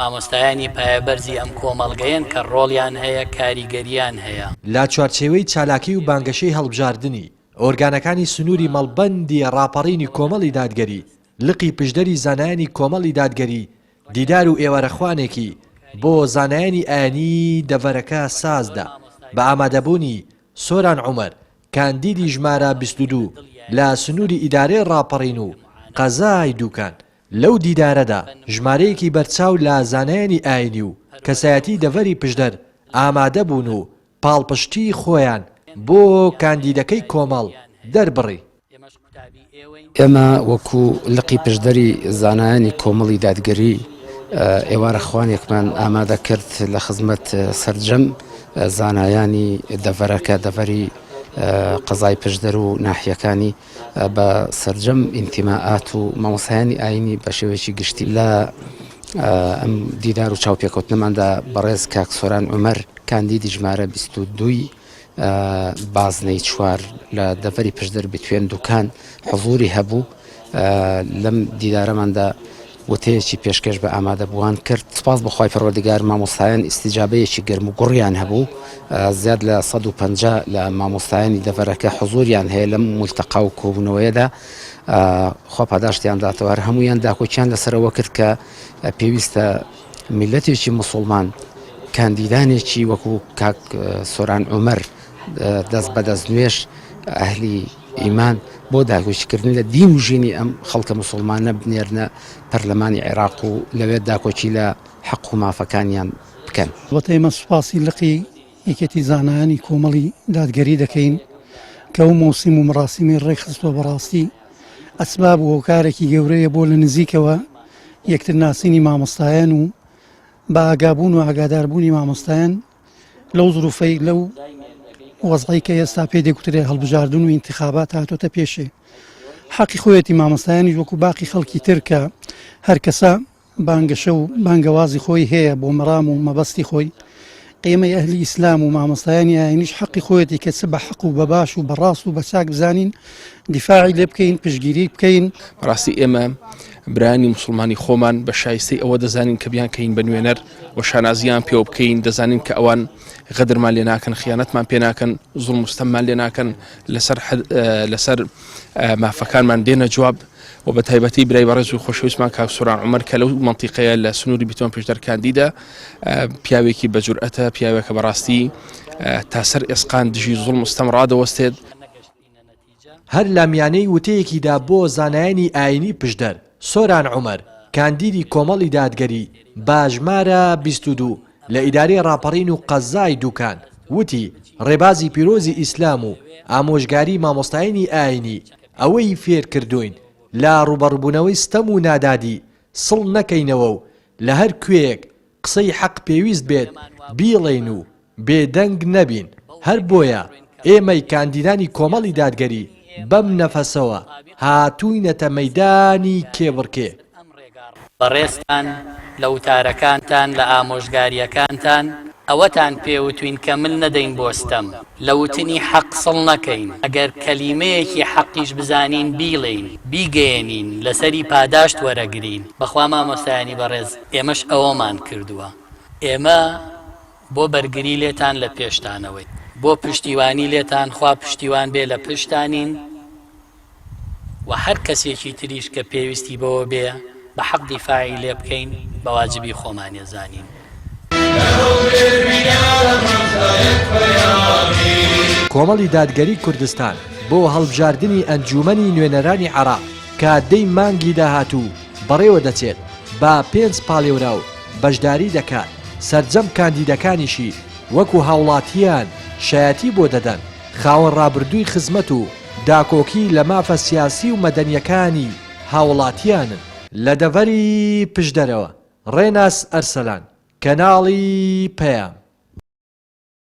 مامۆستایانی پایەبەرزی ئەم کۆمەڵگەیەن کە ڕۆڵیان هەیە کاریگەریان هەیە. لا چوارچێوەی چالاکی و بانگەشەی هەڵبژاردننی ئۆرگانەکانی سنووری مەڵبەندی ڕاپەڕینی کۆمەڵی دادگەری، لقی پشدەری زانایانی کۆمەڵی دادگەری، دیدار و ئێوارەخوانێکی بۆ زانایانی ئاینی دەڤەرەکە سازدا بە ئامادەبوونی سۆران عومەر کاندیدی ژمارە 22 لە سنووری ئیدارەی ڕاپەڕین و قەزای دووکان. لەو دیدارەدا ژمارەیەکی بەرچاو لە زانایانی ئاینی و کەسایەتی دەڤەری پشدەر ئامادە بوون و پاڵپشتی خۆیان بۆ کاندیدەکەی کۆمەڵ دەربڕی. ئێمە وەکو لقی پشدەری زانایانی کۆمەڵی دادگەری ئێوارەخوانێکمان ئامادە کرد لە خزمەت سەرجەم زانایانی دەڤەرەکە دەڤەری قەزای پشدەر و ناحیەکانی بە سەرجەم ئینتیماعات و مامۆستایانی ئاینی بە شێوەیەکی گشتی لە ئەم دیدار و چاوپێکەوتنەماندا بەڕێز کاک سۆران عومەر کاندیدی ژمارە 22 بازنەی چوار لە دەڤەری پشدەر بتوێن دوکان حضوری هەبوو. لەم دیدارەماندا وتەیەکی پێشکەش بە ئامادەبووان کرد. سپاس بەخوای پەروەردگار مامۆستایان ئیستیجابەیەکی گەرم و گوڕیان هەبوو. زیاد لە 150 لە مامۆستایانی دەڤەرەکە حضوریان هەیە لەم مولتەقا و کۆبوونەوەیەدا. خوا پاداشتیان داتەوە، هەموویان داکۆچیان لەسەرەوە کرد کە پێویستە میلەتێکی موسڵمان کاندیدانێکی وەکو کاک سۆران عومەر دەست بەدەست نوێش ئەهلی ئیمان بۆ داکۆچیکردن لە دین و ژینی ئەم خەڵکە موسڵمانە بنێرنە پەرلەمانی عێراق و لەوێ داکۆچی لە حەق و مافەکانیان بکەن. وەتە ئێمە سوپاسی لقی یەکێتی زانایانی کۆمەڵی دادگەری دەکەین کە ئەو مۆسیم و مراسیمی ڕێکخستووە بەڕاستی ئەسباب و هۆکارێکی گەورەیە بۆ لە نزیکەوە یەکتر ناسینی مامۆستایان و بە ئاگابوون و ئاگاداربوونی مامۆستایان لەو زروفەی لەو وەزعی کە ئێستا پێ دەگوترێ هەڵبژاردن و ئینتیخابات هاتۆتە پێشێ. حەقی خۆیەتی مامۆستایانی وەکو باقی خەڵکی تر کە هەر کەسە بانگەشە و بانگەوازی خۆی هەیە بۆ مەرام و مەبەستی خۆی. قیمەی ئەهلی ئیسلام و مامۆستایانی ئاینیش حەقی خۆیەتی کە چ بە حەق و بە باش و بەڕاست و بە چاک بزانین دیفاعی لێ بکەین، پشگیری بکەین. ڕاستی ئێمە برانی مسلمانی خۆمان بە شایستەی ئەوە دەزانین کە بیان کەین بە نوێنەر و شانازیان پێوە بکەین. دەزانین کە ئەوان غەدرمان لێ ناکەن، خیانەتمان پێ ناکەن، زوڵم و ستەممان لێ ناکەن، لەسەر مافەکانمان دێنە جواب. و بە تایبەتی برای بەڕێز و خۆشەویستمان کاک سۆران عومەر کە لەو مەنتیقەیە لە سنووری بیتۆن پشدەر کاندیدا پیاوێکی بە جورئەتە، پیاوێکە بەڕاستی تا سەر ئێسقان دژی زوڵم و ستەم ڕادەوەستێت. هەر لە میانەی وتەیەکیدا بۆ زانایانی ئاینی پشدەر سۆران عومەر کاندیدی کۆمەڵی دادگەری با ژمارە 22 لە ئیدارەی ڕاپەڕین و قەزای دووکان وتی ڕێبازی پیرۆزی ئیسلام و ئامۆژگاری مامۆستایانی ئاینی ئەوەی فێر کردوین لە ڕوبەڕبوونەوەی ستەم و نادادی سڵ نەکەینەوە و لە هەر کوێیەک قسەی حەق پێویست بێت بیڵێن و بێدەنگ نەبین. هەر بۆیە ئێمەی کاندیدانی کۆمەڵی دادگەری بەم نەفەسەوە هاتووینەتە مەیدانی کێبڕکێ. بەڕێستان لە وتارەکانتان لە ئامۆژگاریەکانتان ئەوەتان پێوتوین کە من نەدەین بۆستەم لە وتنی حەق سڵ نەکەین. ئەگەر کەلیمەیەکی حەقیش بزانین بیڵێین، بیگەێنین، لەسەری پاداشت وەرەگرین. بەخوا مامۆستایانی بەڕێز ئێمەش ئەوەمان کردووە. ئێمە بۆ بەرگری لێتان لە پێشتانەوەی، بۆ پشتیوانی لێتان خوا پشتیوان بێ لە پشتانین و هەر کەسێکی تریش کە پێویستی بەوە بێ بە حەق دیفاعی لێ بکەین بە واجبی خۆمان ێزانین. کۆمەڵی دادگەری کوردستان بۆ هەڵبژاردننی ئەنجومەنی نوێنەرانی عێراق کە دەی مانگی داهاتوو بەڕێوە دەچێت بە 5 پاڵێورا و بەشداری دەکات. سەرجەم کاندیدەکانیشی وەکو هاوڵاتیان شایەتی بۆ دەدەن خاوەن ڕابردووی خزمەت و داکۆکی لە مافە سیاسی و مەدەنیەکانی هاوڵاتیانن. لە دەڤەری پشدەرەوە ڕێناس ئەرسەلان، کەناڵی پەیام.